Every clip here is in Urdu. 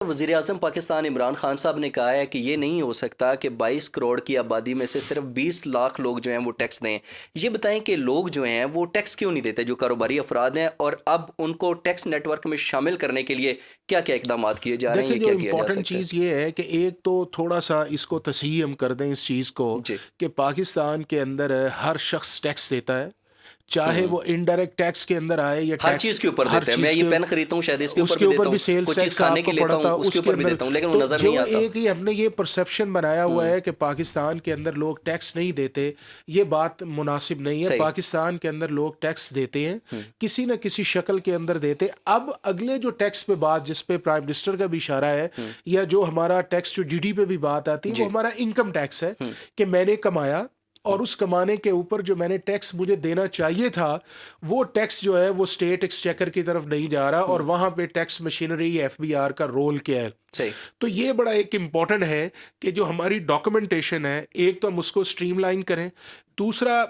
وزیر اعظم پاکستان عمران خان صاحب نے کہا ہے کہ یہ نہیں ہو سکتا کہ 22 کروڑ کی آبادی میں سے صرف 20 لاکھ لوگ جو ہیں وہ ٹیکس دیں۔ یہ بتائیں کہ لوگ جو ہیں وہ ٹیکس کیوں نہیں دیتے، جو کاروباری افراد ہیں، اور اب ان کو ٹیکس نیٹ ورک میں شامل کرنے کے لیے کیا کیا اقدامات کیے جا رہے ہیں، دیکھیں یہ جو کیا کیا جا امپورٹنٹ سکتا ہے؟ چیز یہ ہے کہ ایک تو تھوڑا سا اس کو تصحیح ہم کر دیں اس چیز کو جی۔ کہ پاکستان کے اندر ہر شخص ٹیکس دیتا ہے، چاہے ہوں وہ انڈائریکٹ ٹیکس کے اندر آئے یا ہر ٹیکس چیز کے اوپر ہر دیتے ہیں، میں چیز یہ کے پین خریدتا ہوں شاید اس کے اس اوپر کے بھی اوپر دیتا بھی ہوں، سیلز کچھ چیز ٹیکس کھانے آپ کی کو لیتا پڑتا، ہوں اس کے اس کے اوپر بھی اندر دیتا ہوں، لیکن وہ تو نظر جو نہیں آتا۔ ایک ہی ہم نے یہ پرسیپشن بنایا ہوا ہے کہ پاکستان کے اندر لوگ ٹیکس نہیں دیتے، یہ بات مناسب نہیں ہے۔ صحیح۔ پاکستان کے اندر لوگ ٹیکس دیتے ہیں، ہوں کسی نہ کسی شکل کے اندر دیتے۔ اب اگلے جو ٹیکس پہ بات جس پہ پرائم منسٹر کا بھی اشارہ ہے، ہوں یا جو ہمارا ٹیکس جو جی ڈی پہ بھی بات آتی ہے، جی۔ وہ ہمارا انکم ٹیکس ہے ہوں کہ میں نے کمایا ہوں اور اس کمانے کے اوپر جو میں نے ٹیکس مجھے دینا چاہیے تھا، وہ ٹیکس جو ہے وہ اسٹیٹ ایکسچیکر کی طرف نہیں جا رہا، اور ہوں وہاں پہ tax machinery F B R کا رول کیا ہے۔ صحیح۔ تو یہ بڑا ایک امپورٹنٹ ہے کہ جو ہماری ڈاکومنٹیشن ہے، ایک تو ہم اس کو سٹریم لائن کریں، دوسرا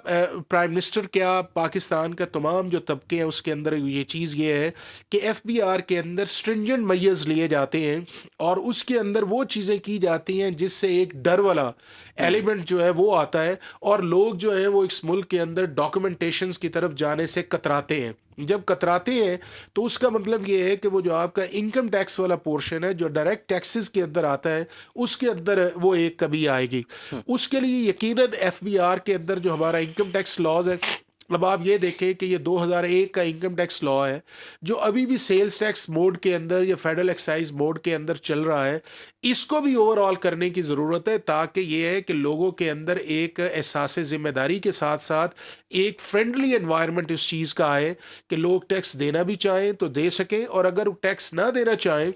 پرائم منسٹر کیا پاکستان کا تمام جو طبقے ہیں اس کے اندر یہ چیز یہ ہے کہ ایف بی آر کے اندر سٹرنجنٹ میئرز لیے جاتے ہیں، اور اس کے اندر وہ چیزیں کی جاتی ہیں جس سے ایک ڈر والا ایلیمنٹ جو ہے وہ آتا ہے، اور لوگ جو ہیں وہ اس ملک کے اندر ڈاکومنٹیشنز کی طرف جانے سے کتراتے ہیں۔ جب کتراتے ہیں تو اس کا مطلب یہ ہے کہ وہ جو آپ کا انکم ٹیکس والا پورشن ہے جو ڈائریکٹ ٹیکسز کے اندر آتا ہے، اس کے اندر وہ ایک کمی آئے گی۔ اس کے لیے یقیناً ایف بی آر کے اندر جو ہمارا انکم ٹیکس لاز ہے، اب آپ یہ دیکھیں کہ یہ 2001 کا انکم ٹیکس لا ہے جو ابھی بھی سیلز ٹیکس موڈ کے اندر یا فیڈرل ایکسائز موڈ کے اندر چل رہا ہے، اس کو بھی اوور آل کرنے کی ضرورت ہے، تاکہ یہ ہے کہ لوگوں کے اندر ایک احساس ذمہ داری کے ساتھ ساتھ ایک فرینڈلی انوائرمنٹ اس چیز کا آئے کہ لوگ ٹیکس دینا بھی چاہیں تو دے سکیں، اور اگر ٹیکس نہ دینا چاہیں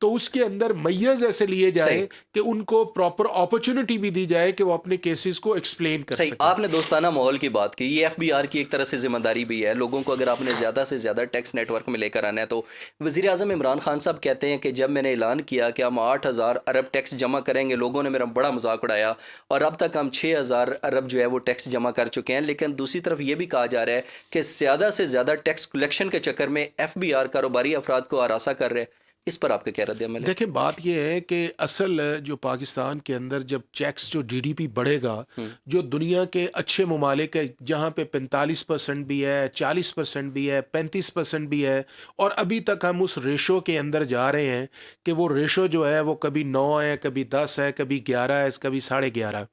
تو اس کے اندر میئرز ایسے لیے صحیح۔ جائیں کہ ان کو پراپر اپرچونٹی بھی دی جائے کہ وہ اپنے کیسز کو ایکسپلین کر صحیح، سکیں۔ آپ نے دوستانہ ماحول کی بات کی، یہ ایف بی آر کی ایک طرح سے ذمہ داری بھی ہے لوگوں کو، اگر آپ نے زیادہ سے زیادہ ٹیکس نیٹ ورک میں لے کر آنا ہے تو۔ وزیر اعظم عمران خان صاحب کہتے ہیں کہ جب میں نے اعلان کیا کہ ہم 8,000 ارب ٹیکس جمع کریں گے، لوگوں نے میرا بڑا مذاق اڑایا، اور اب تک ہم 6,000 ارب جو ہے وہ ٹیکس جمع کر چکے ہیں۔ لیکن دوسری طرف یہ بھی کہا جا رہا ہے کہ زیادہ سے زیادہ ٹیکس کلیکشن کے چکر میں ایف بی آر کاروباری افراد کو ہراساں کر رہے ہیں، اس پر آپ کا کیا رد عمل ہے؟ دیکھیں بات یہ ہے کہ اصل جو پاکستان کے اندر جب ٹیکس جو ڈی ڈی پی بڑھے گا، جو دنیا کے اچھے ممالک ہے جہاں پہ 45% بھی ہے، 40% بھی ہے، 35% بھی ہے، اور ابھی تک ہم اس ریشو کے اندر جا رہے ہیں کہ وہ ریشو جو ہے وہ کبھی 9 ہے، کبھی 10 ہے، کبھی 11 ہے، کبھی 11.5۔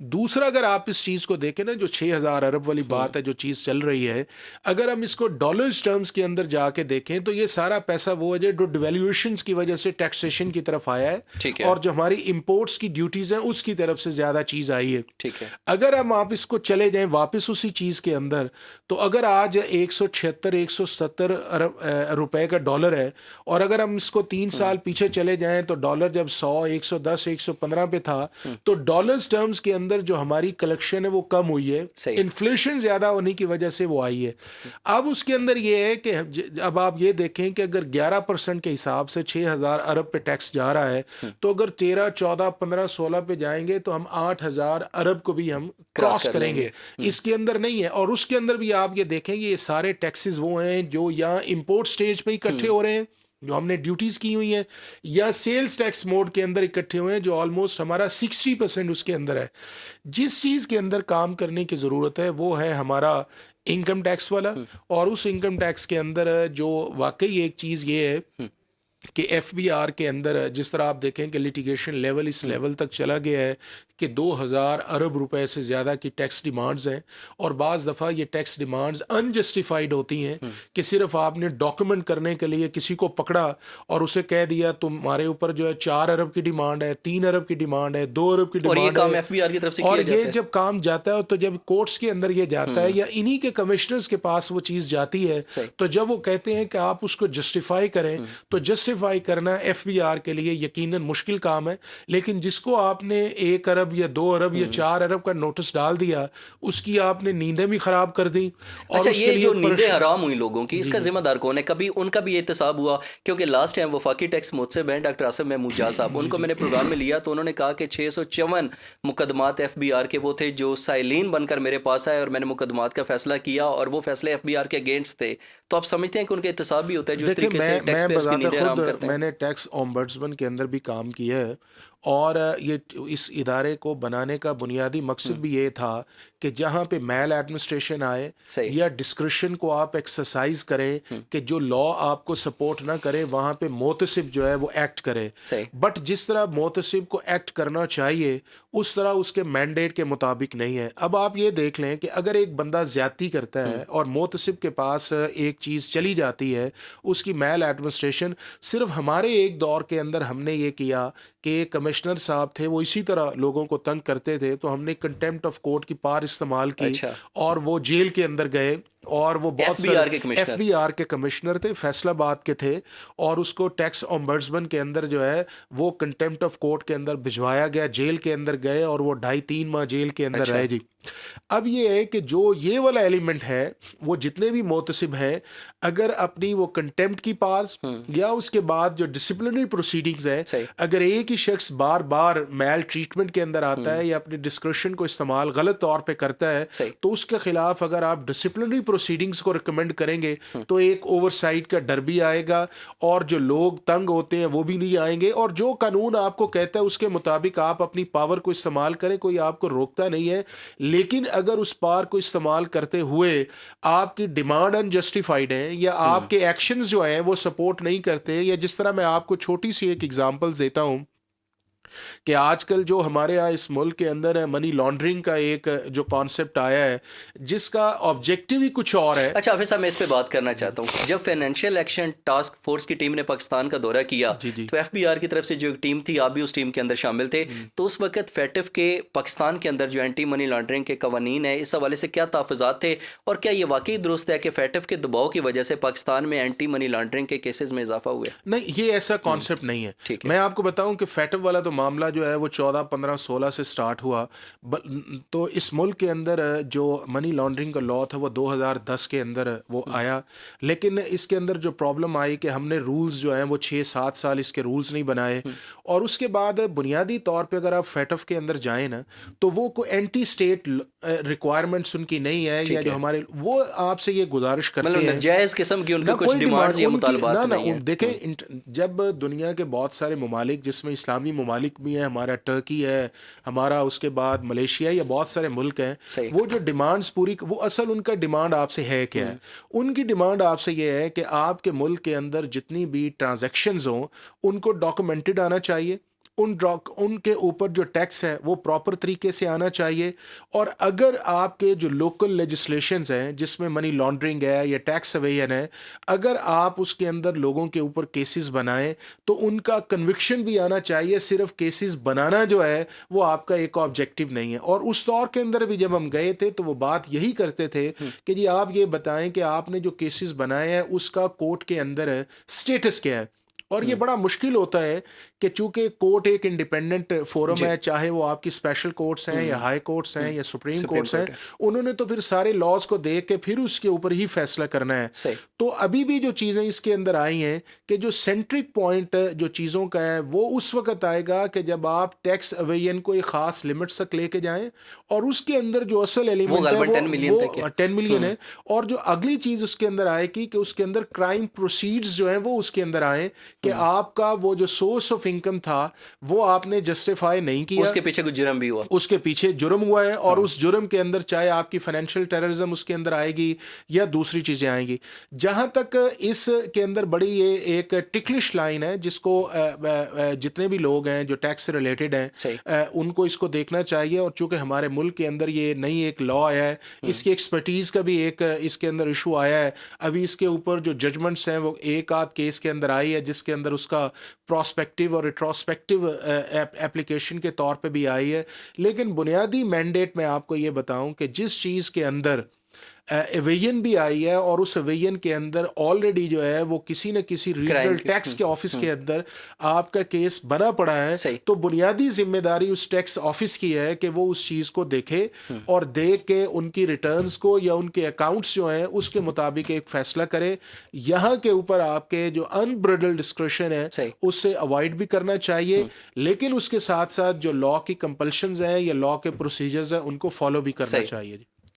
دوسرا اگر آپ اس چیز کو دیکھیں نا، جو 6,000 ارب والی بات ہے جو چیز چل رہی ہے، اگر ہم اس کو ڈالرز ٹرمز کے اندر جا کے دیکھیں تو یہ سارا پیسہ وہ ہے جو ڈیویلیویشنز کی وجہ سے ٹیکسیشن کی طرف آیا ہے، ٹھیک ہے۔ اور جو ہماری امپورٹس کی ڈیوٹیز ہیں اس کی طرف سے زیادہ چیز آئی ہے۔ ٹھیک ہے۔ اگر ہم آپ اس کو چلے جائیں واپس اسی چیز کے اندر، تو اگر آج 176 170 ارب روپے کا ڈالر ہے، اور اگر ہم اس کو 3 سال پیچھے چلے جائیں تو ڈالر جب 100 110 115 پہ تھا، تو ڈالرز ٹرمز کے اندر جو ہماری کلیکشن ہے وہ کم ہوئی ہے، صحیح۔ انفلیشن زیادہ ہونے کی وجہ سے وہ آئی ہے۔ اب اس کے اندر یہ ہے کہ اب آپ یہ دیکھیں کہ اگر 11% کے حساب سے 6,000 ارب پہ ٹیکس جا رہا ہے، تو اگر 13 14 15 16 پہ جائیں گے تو ہم 8,000 ارب کو بھی ہم کراس کریں گے۔ اس کے اندر نہیں ہے، اور اس کے اندر بھی آپ یہ دیکھیں گے یہ سارے ٹیکسز وہ ہیں جو یا امپورٹ سٹیج پہ اکٹھے ہو رہے ہیں جو ہم نے ڈیوٹیز کی ہوئی ہیں، یا سیلز ٹیکس موڈ کے اندر اکٹھے ہوئے ہیں جو آلموسٹ ہمارا 60% اس کے اندر ہے۔ جس چیز کے اندر کام کرنے کی ضرورت ہے وہ ہے ہمارا انکم ٹیکس والا، اور اس انکم ٹیکس کے اندر جو واقعی ایک چیز یہ ہے کہ ایف بی آر کے اندر جس طرح آپ دیکھیں کہ لیٹیگیشن لیول اس لیول تک چلا گیا ہے کہ 2,000 ارب روپے سے زیادہ کی ٹیکس ڈیمانڈز ہیں، اور بعض دفعہ یہ ٹیکس ڈیمانڈز انجسٹیفائڈ ہوتی ہیں کہ صرف آپ نے ڈاکومنٹ کرنے کے لیے کسی کو پکڑا اور اسے کہہ دیا تمہارے اوپر جو ہے 4 ارب کی ڈیمانڈ ہے، 3 ارب کی ڈیمانڈ ہے، 2 ارب کی اور یہ ڈیمانڈ کام ہے، ایف بی آر کی طرف سے اور کیا یہ جاتا ہے؟ جب کام جاتا ہے تو جب کورٹس کے اندر یہ جاتا ہے یا انہی کے کمشنرز کے پاس وہ چیز جاتی ہے، صحیح۔ تو جب وہ کہتے ہیں کہ آپ اس کو جسٹیفائی کریں، تو جسٹیفائی کرنا ایف بی آر کے لیے یقیناً مشکل کام ہے، لیکن جس کو آپ نے 1 ارب یا 2 ارب یا 4 ارب کا نوٹس ڈال دیا، اس کی آپ نے نیندیں بھی خراب کر دی، اور اچھا، اس کے یہ لیے جو نیندیں حرام ہوئی لوگوں کی، اس جی کا جی ذمہ دار کون ہے؟ کبھی ان کا بھی احتساب ہوا؟ کیونکہ لاسٹ ٹائم وفاقی ٹیکس متسب ہیں ڈاکٹر آصف محمود جا صاحب، ان کو میں نے پروگرام میں لیا تو انہوں نے کہا کہ 654 مقدمات ایف بی آر کے وہ تھے جو سائلین بن کر میرے پاس آئے، اور میں نے مقدمات کا فیصلہ کیا، اور وہ فیصلے ایف بی آر کے اگینسٹ تھے۔ تو آپ سمجھتے ہیں کہ ان کا احتساب بھی ہوتا ہے جو اس دیکھیں طریقے سے ٹیکس میں پیئرز کی بذات نیندیں خود حرام کرتے ہیں؟ میں نے ٹیکس اومبڈسمن کے اندر بھی کام کیا ہے، اور یہ اس ادارے کو بنانے کا بنیادی مقصد بھی یہ تھا کہ جہاں پہ میل ایڈمنسٹریشن آئے صحیح یا ڈسکرشن کو آپ ایکسرسائز کریں کہ جو لا آپ کو سپورٹ نہ کرے وہاں پہ محتسب جو ہے وہ ایکٹ کرے، صحیح بٹ جس طرح محتسب کو ایکٹ کرنا چاہیے اس طرح اس کے مینڈیٹ کے مطابق نہیں ہے۔ اب آپ یہ دیکھ لیں کہ اگر ایک بندہ زیادتی کرتا ہے اور محتسب کے پاس ایک چیز چلی جاتی ہے، اس کی میل ایڈمنسٹریشن، صرف ہمارے ایک دور کے اندر ہم نے یہ کیا کہ ایک کمشنر صاحب تھے، وہ اسی طرح لوگوں کو تنگ کرتے تھے، تو ہم نے کنٹیمپٹ آف کورٹ کی پار استعمال کی اچھا اور وہ جیل کے اندر گئے، اور وہ ایف بہت بی سارے آر کے کمشنر ایف بی آر کے کمشنر تھے، فیصل آباد کے تھے، اور اس کو ٹیکس اومبڈسمن کے اندر جو ہے وہ کنٹیمپٹ آف کورٹ کے اندر بھجوایا گیا، جیل کے اندر گئے اور وہ 2.5-3 ماہ جیل کے اندر اچھا رہے جی۔ اب یہ ہے کہ جو یہ والا ایلیمنٹ ہے، وہ جتنے بھی محتسب ہیں اگر اپنی وہ کنٹیمپٹ کی پارس یا اس کے بعد جو ڈسپلنری پروسیڈنگز ہے، صحیح اگر ایک ہی شخص بار بار میل ٹریٹمنٹ کے اندر آتا ہے یا اپنی ڈسکرشن کو استعمال غلط طور پہ کرتا ہے، صحیح تو اس کے خلاف اگر آپ ڈسپلنری پروسیڈنگز کو ریکمینڈ کریں گے تو ایک اوور سائٹ کا ڈر بھی آئے گا، اور جو لوگ تنگ ہوتے ہیں وہ بھی نہیں آئیں گے، اور جو قانون آپ کو کہتا ہے اس کے مطابق آپ اپنی پاور کو استعمال کریں، کوئی آپ کو روکتا نہیں ہے۔ لیکن اگر اس پار کو استعمال کرتے ہوئے آپ کی ڈیمانڈ انجسٹیفائڈ ہے یا آپ کے ایکشنز جو ہیں وہ سپورٹ نہیں کرتے، یا جس طرح میں آپ کو چھوٹی سی ایک ایگزامپل دیتا ہوں کہ آج کل جو ہمارے ہاں اس ملک کے اندر منی لانڈرنگ کا ایک جو کانسیپٹ آیا ہے جس کا آبجیکٹیو ہی کچھ اور ہے۔ اچھا حافظ صاحب، میں اس پہ بات کرنا چاہتا ہوں۔ جب فائنینشیل ایکشن ٹاسک فورس کی ٹیم نے پاکستان کا دورہ کیا جی جی تو ایف بی آر کی طرف سے جو ایک ٹیم تھی، آپ بھی اس ٹیم کے اندر شامل تھے، تو اس وقت فیٹف کے پاکستان کے اندر جو اینٹی منی لانڈرنگ کے قوانین ہیں، اس حوالے سے کیا تحفظات تھے، اور کیا یہ واقعی درست ہے کہ فیٹف کے دباؤ کی وجہ سے پاکستان میں اینٹی منی لانڈرنگ کے کیسز میں اضافہ ہوا ہے؟ نہیں، یہ ایسا کانسیپٹ نہیں ہے۔ ٹھیک ہے میں آپ کو بتاؤں کہ فیٹو والا تو معاملہ جو ہے وہ 14 15 16 سے سٹارٹ ہوا، تو اس ملک کے اندر جو منی لانڈرنگ کا لا تھا وہ 2010 کے اندر وہ آیا، لیکن اس کے اندر جو پرابلم آئی کہ ہم نے رولز جو ہیں وہ 6-7 سال اس کے رولز نہیں بنائے، اور اس کے بعد بنیادی طور پہ اگر آپ فیٹف کے اندر جائیں نا تو وہ کوئی اینٹی اسٹیٹ ریکوائرمنٹس ان کی نہیں ہے، یا جو ہمارے وہ آپ سے یہ گزارش کرتے مطلب ہیں ناجائز قسم کی ان نہ کی کچھ کوئی ڈیمانڈز یا ان کی مطالبات نہیں ہیں۔ دیکھیں جب دنیا کے بہت سارے ممالک جس میں اسلامی ممالک بھی ہیں، ہمارا ٹرکی ہے، ہمارا اس کے بعد ملیشیا یا بہت سارے ملک ہیں، صحیح وہ جو ڈیمانڈز پوری، وہ اصل ان کا ڈیمانڈ آپ سے ہے کیا ہے؟ ان کی ڈیمانڈ آپ سے یہ ہے کہ آپ کے ملک کے اندر جتنی بھی ٹرانزیکشنز ہوں ان کو ڈاکومنٹڈ آنا چاہیے، ان کے اوپر جو ٹیکس ہے وہ پراپر طریقے سے آنا چاہیے، اور اگر آپ کے جو لوکل لیجسلیشنز ہیں جس میں منی لانڈرنگ ہے یا ٹیکس اویژن ہے، اگر آپ اس کے اندر لوگوں کے اوپر کیسز بنائیں تو ان کا کنوکشن بھی آنا چاہیے۔ صرف کیسز بنانا جو ہے وہ آپ کا ایک آبجیکٹیو نہیں ہے۔ اور اس دور کے اندر بھی جب ہم گئے تھے تو وہ بات یہی کرتے تھے کہ جی آپ یہ بتائیں کہ آپ نے جو کیسز بنائے ہیں اس کا کورٹ کے اندر سٹیٹس کیا ہے، اور یہ بڑا مشکل ہوتا ہے کہ چونکہ کورٹ ایک انڈیپینڈنٹ فورم ہے، چاہے وہ آپ کی اسپیشل کورٹس ہیں یا ہائی کورٹس ہیں یا سپریم کورٹس ہیں، انہوں نے تو پھر سارے لاز کو دیکھ کے پھر اس کے اوپر ہی فیصلہ کرنا ہے۔ صحیح تو ابھی بھی جو چیزیں اس کے اندر آئی ہیں کہ جو سینٹرک پوائنٹ جو چیزوں کا ہے وہ اس وقت آئے گا کہ جب آپ ٹیکس اویژن کو ایک خاص لمٹس تک لے کے جائیں، اور اس کے اندر جو اصل ایلیمنٹ ہے غالباً 10 ملین تک ہے۔ وہ 10 ملین ہے، اور جو اگلی چیز اس کے اندر آئے گی کہ اس کے اندر کرائم پروسیڈز جو ہیں وہ اس کے اندر آئیں کہ آپ کا وہ جو سورس آف انکم تھا وہ آپ نے جسٹیفائی نہیں کیا، اس کے پیچھے کچھ جرم بھی ہوا، اس کے پیچھے جرم ہوا ہے، اور اس جرم کے اندر چاہے آپ کی فائنینشیل ٹیررزم اس کے اندر آئے گی یا دوسری چیزیں آئیں گی۔ جہاں تک اس کے اندر بڑی یہ ایک ٹکلش لائن ہے جس کو جتنے بھی لوگ ہیں جو ٹیکس سے ریلیٹڈ ہیں ان کو اس کو دیکھنا چاہیے، اور چونکہ ہمارے ملک کے اندر یہ نئی ایک لا آیا ہے، اس کی ایکسپرٹیز کا بھی ایک اس کے اندر ایشو آیا ہے، ابھی اس کے اوپر جو ججمنٹس ہیں وہ ایک آدھ کیس کے اندر آئی ہے جس کے اندر اس کا پراسپیکٹیو اور ریٹروسپیکٹیو ایپلیکیشن کے طور پہ بھی آئی ہے۔ لیکن بنیادی مینڈیٹ میں آپ کو یہ بتاؤں کہ جس چیز کے اندر ایویژن بھی آئی ہے، اور اس ایویژن کے اندر آلریڈی جو ہے وہ کسی نہ کسی ریجنل ٹیکس کے آفس کے اندر آپ کا کیس بنا پڑا ہے، تو بنیادی ذمہ داری اس ٹیکس آفس کی ہے کہ وہ اس چیز کو دیکھے اور دیکھ کے ان کی ریٹرنز کو یا ان کے اکاؤنٹس جو ہیں اس کے مطابق ایک فیصلہ کرے۔ یہاں کے اوپر آپ کے جو انبریڈل ڈسکریشن ہے اس سے اوائڈ بھی کرنا چاہیے، لیکن اس کے ساتھ ساتھ جو لا کی کمپلشنز ہیں یا لا کے پروسیجرز ہیں ان کو فالو بھی کرنا چاہیے۔